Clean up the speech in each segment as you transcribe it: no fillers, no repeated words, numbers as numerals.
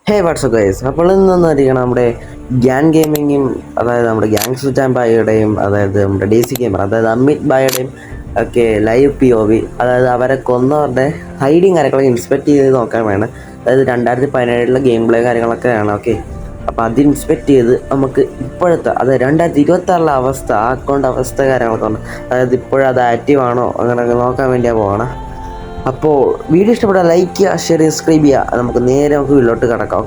ഹേ WhatsApp guys, അപ്പോൾ ഇന്നൊന്നിരിക്കണം നമ്മുടെ gang ഗെയിമിങ്ങും, അതായത് നമ്മുടെ ഗ്യാങ് സുജാൻ ബായിയുടെയും, അതായത് നമ്മുടെ ഡി സി ഗെയിമർ, അതായത് അമിത് ബായുടെയും ഒക്കെ ലൈവ് പി ഒ വി, അതായത് അവരെ കൊന്നവരുടെ ഹൈഡിങ് കാര്യങ്ങളൊക്കെ ഇൻസ്പെക്ട് ചെയ്ത് നോക്കാൻ വേണം. അതായത് 2017 ഗെയിം പ്ലേ കാര്യങ്ങളൊക്കെയാണ്. ഓക്കെ, അപ്പോൾ അത് ഇൻസ്പെക്ട് ചെയ്ത് നമുക്ക് ഇപ്പോഴത്തെ, അതായത് 2026 അവസ്ഥ, ആ അക്കൗണ്ട് അവസ്ഥ കാര്യങ്ങളൊക്കെ ഉണ്ട്. അതായത് ഇപ്പോഴത് ആക്റ്റീവ് ആണോ അങ്ങനെയൊക്കെ നോക്കാൻ വേണ്ടിയാണ് പോകണം. അപ്പോൾ വീഡിയോ ഇഷ്ടപ്പെട്ടാൽ ലൈക്ക് ചെയ്യുക, ഷെയർ ചെയ്യുക, സബ്സ്ക്രൈബ് ചെയ്യുക. നമുക്ക് വീട്ടിലോട്ട് കിടക്കാം.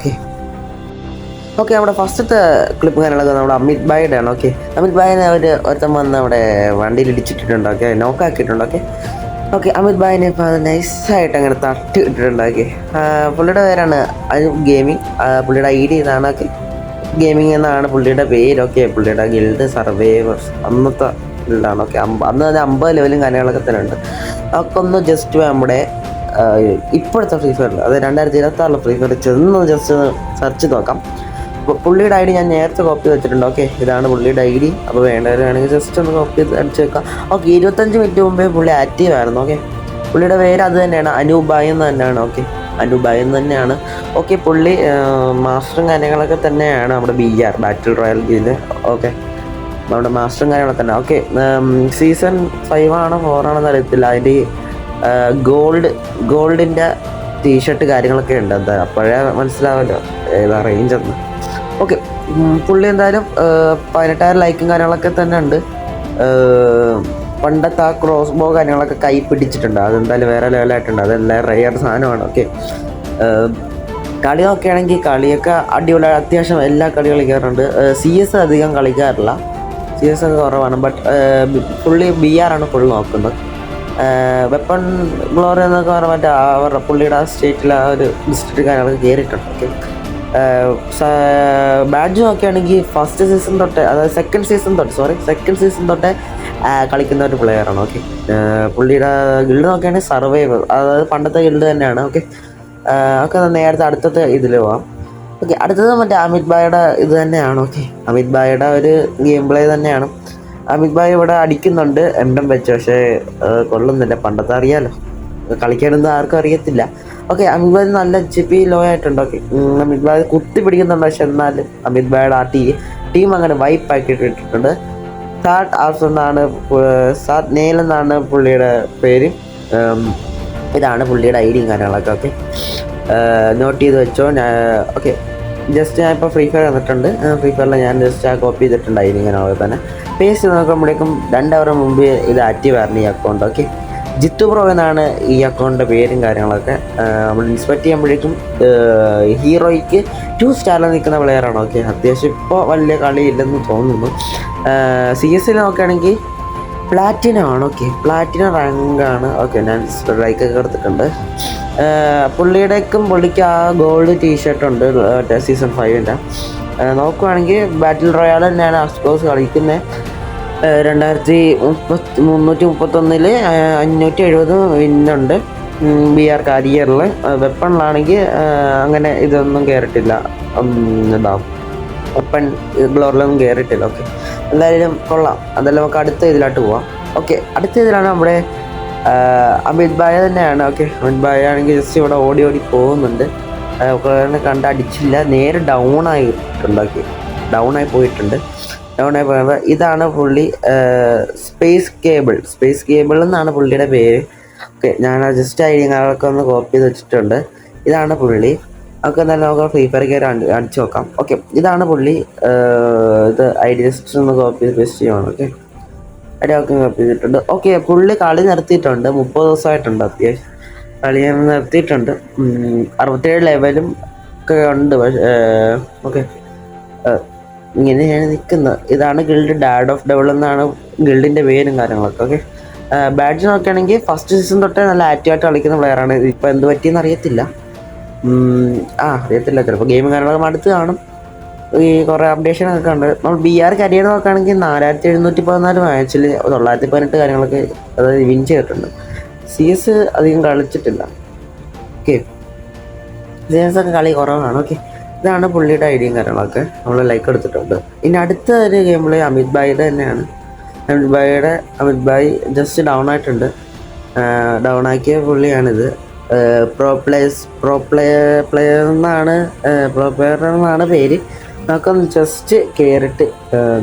ഓക്കെ നമ്മുടെ ഫസ്റ്റത്തെ ക്ലിപ്പ് കാര്യങ്ങളൊക്കെ നമ്മുടെ അമിത് ഭായിയുടെ ആണ്. ഓക്കെ, അമിത് ഭായിനെ ഒരുത്തം വന്ന് നമ്മുടെ വണ്ടിയിൽ ഇടിച്ചിട്ടിട്ടുണ്ട്. ഓക്കെ, നോക്കാക്കിയിട്ടുണ്ട്. ഓക്കെ അമിത് ഭായിനെ ഇപ്പോൾ അത് നൈസായിട്ട് അങ്ങനെ തട്ടി ഇട്ടിട്ടുണ്ട്. ഓക്കെ, പുള്ളിയുടെ പേരാണ് അനൂപ് ഗെയിമിങ്. പുള്ളിയുടെ ഐ ഡി ഇതാണ്. ഓക്കെ, ഗെയിമിങ് എന്നാണ് പുള്ളിയുടെ പേര്. ഓക്കെ, പുള്ളിയുടെ ഗിൽഡ് സർവൈവേഴ്സ് അന്നത്തെ ഗിൽഡാണ്. ഓക്കെ, അന്ന് തന്നെ 50 ലെവലും കാര്യങ്ങളൊക്കെ തന്നെ ഉണ്ട്. അതൊക്കെ ഒന്ന് ജസ്റ്റ് നമ്മുടെ ഇപ്പോഴത്തെ ഫ്രീ ഫയറിൽ, അത് 2026 ഫ്രീ ഫയർ ചെന്ന് ജസ്റ്റ് സെർച്ച് നോക്കാം. അപ്പോൾ പുള്ളിയുടെ ഐ ഡി ഞാൻ നേരത്തെ കോപ്പി വെച്ചിട്ടുണ്ട്. ഓക്കെ, ഇതാണ് പുള്ളിയുടെ ഐ ഡി. അപ്പോൾ വേണ്ടവരാണെങ്കിൽ ജസ്റ്റ് ഒന്ന് കോപ്പി ചെയ്ത് അടിച്ച് വെക്കാം. ഓക്കെ, 25 മിനിറ്റ് മുമ്പേ പുള്ളി ആക്റ്റീവ് ആയിരുന്നു. ഓക്കെ, പുള്ളിയുടെ പേര് അത് തന്നെയാണ്, അനൂപ് ഭായ് എന്ന് തന്നെയാണ്. ഓക്കെ, അനൂപ് ഭായ് എന്ന് തന്നെയാണ്. ഓക്കെ, പുള്ളി മാസ്റ്ററും കാര്യങ്ങളൊക്കെ തന്നെയാണ് നമ്മുടെ BR ബാറ്റിൽ റോയൽ ഗെയിമിൽ. ഓക്കെ, നമ്മുടെ മാസ്റ്ററും കാര്യങ്ങളൊക്കെ തന്നെ. ഓക്കെ, സീസൺ 5 ആണോ 4 ആണോ എന്ന് അറിയത്തില്ല. അതിൻ്റെ ഗോൾഡിൻ്റെ ടീഷർട്ട് കാര്യങ്ങളൊക്കെ ഉണ്ട്. എന്താ അപ്പോഴേ മനസ്സിലാവല്ലോ ഏതാ റേഞ്ച് എന്ന്. ഓക്കെ, പുള്ളി എന്തായാലും 18,000 ലൈക്കും കാര്യങ്ങളൊക്കെ തന്നെ ഉണ്ട്. പണ്ടത്തെ ആ ക്രോസ് ബോ കാര്യങ്ങളൊക്കെ കൈ പിടിച്ചിട്ടുണ്ട്. അതെന്തായാലും വേറെ ലെവലായിട്ടുണ്ട്. അതെല്ലാം റെയർ സാധനമാണ്. ഓക്കെ, കളി നോക്കുകയാണെങ്കിൽ കളിയൊക്കെ അടിപൊളി, അത്യാവശ്യം എല്ലാ കളികളും കളിക്കാറുണ്ട്. CS അധികം കളിക്കാറില്ല, CS ഒക്കെ കുറവാണ്. ബട്ട് പുള്ളി BR ആണ് ഫുൾ നോക്കുന്നത്. വെപ്പൺ ഗ്ലോറി എന്നൊക്കെ പറഞ്ഞാൽ മറ്റേ അവരുടെ പുള്ളിയുടെ ആ സ്റ്റേറ്റിൽ ആ ഒരു ഡിസ്ട്രിക്റ്റ് കാര്യങ്ങളൊക്കെ കയറിയിട്ടുണ്ട്. ഓക്കെ, ബാഡ്ജ് നോക്കുകയാണെങ്കിൽ ഫസ്റ്റ് സീസൺ തൊട്ട്, അതായത് സെക്കൻഡ് സീസൺ തൊട്ടേ കളിക്കുന്ന ഒരു പ്ലെയറാണ്. ഓക്കെ, പുള്ളിയുടെ ഗിൽഡ് നോക്കുകയാണെങ്കിൽ സർവൈവർ, അതായത് പണ്ടത്തെ ഗിൽഡ് തന്നെയാണ്. ഓക്കെ, നേരത്തെ അടുത്തത്തെ ഇതിൽ പോവാം. ഓക്കെ, അടുത്തത് മറ്റേ അമിത് ഭായിയുടെ ഇത് തന്നെയാണ്. ഓക്കെ, അമിത് ഭായിയുടെ ഒരു ഗെയിം പ്ലേ തന്നെയാണ്. അമിത് ഭായ് ഇവിടെ അടിക്കുന്നുണ്ട് എംഡം വെച്ച്, പക്ഷേ കൊള്ളുന്നില്ല. പണ്ടത്തെ അറിയാലോ, കളിക്കാനൊന്നും ആർക്കും അറിയത്തില്ല. ഓക്കെ, അമിത് ഭായ് നല്ല HP ലോ ആയിട്ടുണ്ട്. ഓക്കെ, അമിത് ഭായ് കുത്തി പിടിക്കുന്നുണ്ട്. പക്ഷെ എന്നാലും അമിത് ഭായുടെ ആ ടീം അങ്ങനെ വൈപ്പ് ആക്കിയിട്ടിട്ടുണ്ട്. സാത് നെയിൽ എന്നാണ് പുള്ളിയുടെ പേര്. ഇതാണ് പുള്ളിയുടെ ഐഡിയും കാര്യങ്ങളൊക്കെ. ഓക്കെ, നോട്ട് ചെയ്ത് വെച്ചോ. ഓക്കെ, ജസ്റ്റ് ഞാൻ ഇപ്പോൾ ഫ്രീ ഫയർ വന്നിട്ടുണ്ട്. ഫ്രീ ഫയറിൽ ഞാൻ ജസ്റ്റ് ആ കോപ്പി ചെയ്തിട്ടുണ്ടായിരുന്നു. ഇങ്ങനെ തന്നെ പേസ്റ്റ് നോക്കുമ്പോഴേക്കും 2 അവർ മുമ്പ് ഇത് ആക്റ്റീവ് ആയിരുന്നു ഈ അക്കൗണ്ട്. ഓക്കെ, ജിത്തു ബ്രോ എന്നാണ് ഈ അക്കൗണ്ടിൻ്റെ പേരും കാര്യങ്ങളൊക്കെ. നമ്മൾ ഇൻസ്പെക്ട് ചെയ്യുമ്പോഴേക്കും ഹീറോയ്ക്ക് 2 സ്റ്റാറിൽ നിൽക്കുന്ന പ്ലെയറാണ്. ഓക്കെ, അത്യാവശ്യം ഇപ്പോൾ വലിയ കളിയില്ലെന്ന് തോന്നുന്നു. CS നോക്കുകയാണെങ്കിൽ പ്ലാറ്റിനം ആണ്. Okay, platinum റാങ്കാണ്. ഓക്കെ, ഞാൻ ലൈക്കൊക്കെ എടുത്തിട്ടുണ്ട്. പുള്ളിക്ക് ആ ഗോൾഡ് ടീഷർട്ട് ഉണ്ട് സീസൺ 5-ൻ്റെ. നോക്കുവാണെങ്കിൽ ബാറ്റിൽ റോയാൽ തന്നെയാണ് അഫ്കോഴ്സ് കളിക്കുന്നത്. 2331 570 വിന്നുണ്ട് BR കാരിയറിൽ. വെപ്പണിലാണെങ്കിൽ അങ്ങനെ ഇതൊന്നും കയറിയിട്ടില്ല, വെപ്പൺ ഗ്ലോറിലൊന്നും കയറിയിട്ടില്ല. ഓക്കെ, എന്തായാലും കൊള്ളാം. അതെല്ലാം നമുക്ക് അടുത്ത ഇതിലോട്ട് പോവാം. ഓക്കെ, അടുത്ത ഇതിലാണ് നമ്മുടെ അമിത് ഭായ് തന്നെയാണ്. ഓക്കെ, അമിത് ഭായ് ആണെങ്കിൽ ജസ്റ്റ് ഇവിടെ ഓടി പോകുന്നുണ്ട്. കണ്ടടിച്ചില്ല, നേരെ ഡൗൺ ആയിട്ടുണ്ട്. ഡൗൺ ആയി പോയിട്ടുണ്ട്. ഇതാണ് പുള്ളി, സ്പേസ് കേബിൾ എന്നാണ് പുള്ളിയുടെ പേര്. ഓക്കെ, ഞാൻ ജസ്റ്റ് ഐഡിയങ്ങളൊക്കെ ഒന്ന് കോപ്പി ചെയ്ത് വെച്ചിട്ടുണ്ട്. ഇതാണ് പുള്ളി. ഒക്കെ എന്തായാലും നമുക്ക് ഫ്രീ ഫയർ കയറി അടിച്ചു നോക്കാം. ഓക്കെ, ഇതാണ് പുള്ളി. ഇത് ID ജസ്റ്റ് ഒന്ന് കോപ്പി ചെയ്ത് പേസ്റ്റ് ചെയ്യുവാണ്. ഓക്കെ, അടിയൊക്കെ കോപ്പി ചെയ്തിട്ടുണ്ട്. ഓക്കെ, പുള്ളി കളി നിർത്തിയിട്ടുണ്ട്. 30 ദിവസമായിട്ടുണ്ട്. അത്യാവശ്യം കളി നിർത്തിയിട്ടുണ്ട്. 67 ലെവലും ഒക്കെ ഉണ്ട്. പക്ഷേ ഓക്കെ, ഇങ്ങനെയാണ് നിൽക്കുന്നത്. ഇതാണ് ഗിൽഡ് ഡാഡ് ഓഫ് ഡെവൽ എന്നാണ് ഗിൽഡിൻ്റെ പേരും കാര്യങ്ങളൊക്കെ. ഓക്കെ, ബാഡ്ജ് നോക്കുകയാണെങ്കിൽ ഫസ്റ്റ് സീസൺ തൊട്ടേ നല്ല ആക്റ്റീവായിട്ട് കളിക്കുന്ന പ്ലെയറാണ്. ഇപ്പോൾ എന്ത് പറ്റിയെന്ന് അറിയത്തില്ല. അറിയത്തില്ല, ചിലപ്പോൾ ഗെയിം കാര്യങ്ങളൊക്കെ അടുത്ത് കാണും. ഈ കുറേ അപ്ഡേഷനൊക്കെ ഉണ്ട്. നമ്മൾ BR കരിയർ നോക്കുകയാണെങ്കിൽ 4714 മാച്ചിൽ 918 കാര്യങ്ങളൊക്കെ അതായത് വിൻ ചെയ്തിട്ടുണ്ട്. CS അധികം കളിച്ചിട്ടില്ല. ഓക്കെ, CS ഒക്കെ കളി കുറവാണ്. ഓക്കെ, ഇതാണ് പുള്ളിയുടെ ഐഡിയയും കാര്യങ്ങളൊക്കെ. നമ്മൾ ലൈക്ക് എടുത്തിട്ടുണ്ട്. ഇനി അടുത്ത ഒരു ഗെയിം പ്ലേ അമിത് ഭായിയുടെ തന്നെയാണ്. അമിത് ഭായ് ജസ്റ്റ് ഡൗൺ ആയിട്ടുണ്ട്. ഡൗൺ ആക്കിയ പുള്ളിയാണിത്. പ്രോ പ്ലെയർ എന്നാണ് പേര്. നമുക്കൊന്ന് ജസ്റ്റ് കയറിയിട്ട്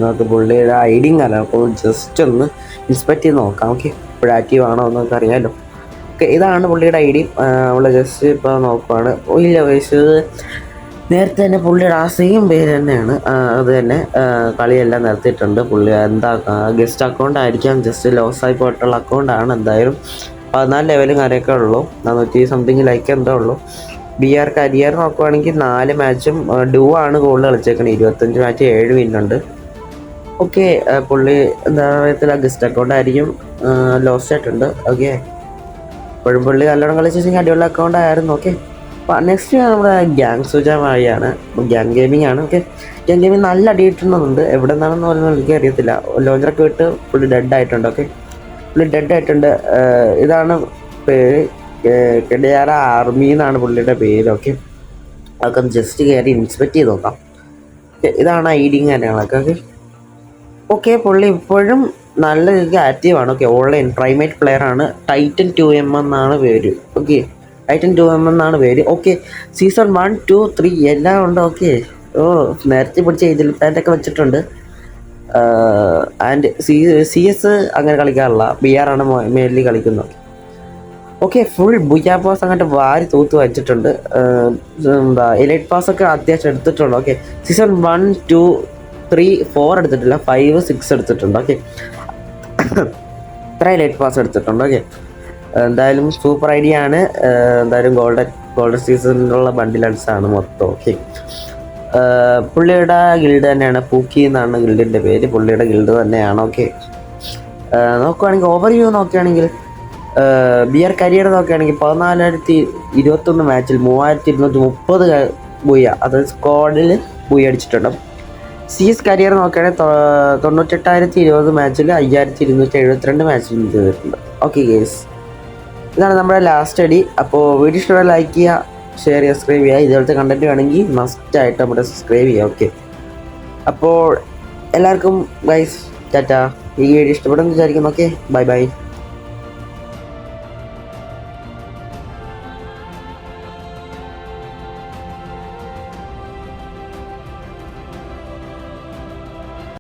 നമുക്ക് പുള്ളിയുടെ ഐഡിയും കാലം അപ്പോൾ ജസ്റ്റ് ഒന്ന് ഇൻസ്പെക്ട് ചെയ്ത് നോക്കാം. ഓക്കെ, ഇപ്പോൾ ആക്റ്റീവ് ആണോ എന്നൊക്കെ അറിയാമല്ലോ. ഓക്കെ, ഇതാണ് പുള്ളിയുടെ ഐ ഡി. നമ്മൾ ജസ്റ്റ് ഇപ്പോൾ നോക്കുവാണ്. ഇല്ല വയസ്സ് നേരത്തെ തന്നെ പുള്ളിയുടെ ആ സെയിം പേര് തന്നെയാണ്. അത് തന്നെ കളിയെല്ലാം നിർത്തിയിട്ടുണ്ട്. പുള്ളി എന്താ ഗസ്റ്റ് അക്കൗണ്ട് ആയിരിക്കാം, ജസ്റ്റ് ലോസ് ആയി പോയിട്ടുള്ള അക്കൗണ്ടാണ്. എന്തായാലും 14 ലെവലും കാര്യമൊക്കെ ഉള്ളൂ, 400 സംതിങ് ലൈക്ക് എന്തോ ഉള്ളൂ. BR കരിയർ നോക്കുവാണെങ്കിൽ 4 മാച്ചും ഡ്യൂ ആണ് കൂടുതൽ കളിച്ചേക്കുന്നത്. 25 മാച്ച് 7 വിന്നുണ്ട്. ഓക്കെ, പുള്ളി എന്താ പറയത്തില്ല, ഗസ്റ്റ് അക്കൗണ്ട് ആയിരിക്കും, ലോസ്റ്റ് ആയിട്ടുണ്ട്. ഓക്കെ, ഇപ്പോഴും പുള്ളി നല്ലോണം കളിച്ചെങ്കിൽ അടിപൊളി അക്കൗണ്ട് ആയിരുന്നു. ഓക്കെ, നെക്സ്റ്റ് നമ്മുടെ ഗ്യാങ് സുജാമാണ്, ഗ്യാങ് ഗെയിമിംഗ് ആണ്. ഓക്കെ, ഗ്യാങ് ഗെയിമിംഗ് നല്ല അടി കിട്ടുന്നുണ്ട്. എവിടെ നിന്നാണെന്ന് പോലും എനിക്ക് അറിയത്തില്ല. ലോഞ്ചറൊക്കെ വിട്ട് പുള്ളി ഡെഡ് ആയിട്ടുണ്ട്. ഓക്കെ, പുള്ളി ഡെഡ് ആയിട്ടുണ്ട്. ഇതാണ് പേര്, കെടിയാറ ആർമി എന്നാണ് പുള്ളിയുടെ പേര്. ഓക്കെ, അതൊക്കെ ഒന്ന് ജസ്റ്റ് കയറി ഇൻസ്പെക്ട് ചെയ്ത് നോക്കാം. ഇതാണ് ഐഡിയും കാര്യങ്ങളൊക്കെ. ഓക്കെ ഓക്കെ, പുള്ളി ഇപ്പോഴും നല്ല രീതിക്ക് ആക്റ്റീവാണ്. ഓക്കെ, ഓൺലൈൻ പ്രൈമേറ്റ് പ്ലെയർ ആണ്. ടൈറ്റൻ 2M എന്നാണ് പേര്. ഓക്കെ, ടൈറ്റൻ 2M എന്നാണ് പേര്. ഓക്കെ, സീസൺ 1, 2, 3 എല്ലാം ഉണ്ട്. ഓക്കെ, നേരത്തെ പിടിച്ച ഇതിൽ പാൻറ്റൊക്കെ വെച്ചിട്ടുണ്ട്. ആൻഡ് CS അങ്ങനെ കളിക്കാറില്ല, BR ആണ് മെയിൻലി കളിക്കുന്നത്. ഓക്കെ, ഫുൾ ബുയാ പാസ് അങ്ങോട്ട് വാരി തൂത്ത് വെച്ചിട്ടുണ്ട്. എന്താ എലൈറ്റ് പാസ് ഒക്കെ അത്യാവശ്യം എടുത്തിട്ടുണ്ട്. ഓക്കെ, സീസൺ 1, 2, 3, 4 എടുത്തിട്ടില്ല, 5, 6 എടുത്തിട്ടുണ്ട്. ഓക്കെ, ഇത്ര എലൈറ്റ് പാസ് എടുത്തിട്ടുണ്ട്. ഓക്കെ, എന്തായാലും സൂപ്പർ ഐഡിയ ആണ്. എന്തായാലും ഗോൾഡൻ സീസണിലുള്ള ബണ്ടിലൻസ് ആണ് മൊത്തം. ഓക്കെ, പുള്ളിയുടെ ഗിൽഡ് തന്നെയാണ്, പൂക്കി എന്നാണ് ഗിൽഡിൻ്റെ പേര്. പുള്ളിയുടെ ഗിൽഡ് തന്നെയാണ്. ഓക്കെ, നോക്കുകയാണെങ്കിൽ ഓവർവ്യൂ നോക്കുകയാണെങ്കിൽ BR കരിയർ നോക്കുകയാണെങ്കിൽ 14,021 മാച്ചിൽ 3,230 ബുയ, അത് സ്ക്വാഡിൽ ബുയ അടിച്ചിട്ടുണ്ട്. CS കരിയർ നോക്കുകയാണെങ്കിൽ 98,020 മാച്ചിൽ 5,272 മാച്ചിൽ ചെയ്തിട്ടുണ്ട്. ഓക്കെ ഗേസ്, ഇതാണ് നമ്മുടെ ലാസ്റ്റ് അടി. അപ്പോൾ വീഡിയോ ഇഷ്ടമായി ലൈക്ക് ചെയ്യുക, ഷെയർ ചെയ്യുക, സബ്സ്ക്രൈബ് ചെയ്യുക. ഇതുപോലത്തെ കണ്ടന്റ് വേണമെങ്കിൽ മസ്റ്റായിട്ട് നമ്മുടെ സബ്സ്ക്രൈബ് ചെയ്യുക. ഓക്കെ, അപ്പോൾ എല്ലാവർക്കും ഗൈസ് ടാറ്റ. ഈ വീഡിയോ ഇഷ്ടപ്പെടുമെന്ന് വിചാരിക്കുന്നു. Okay, bye bye.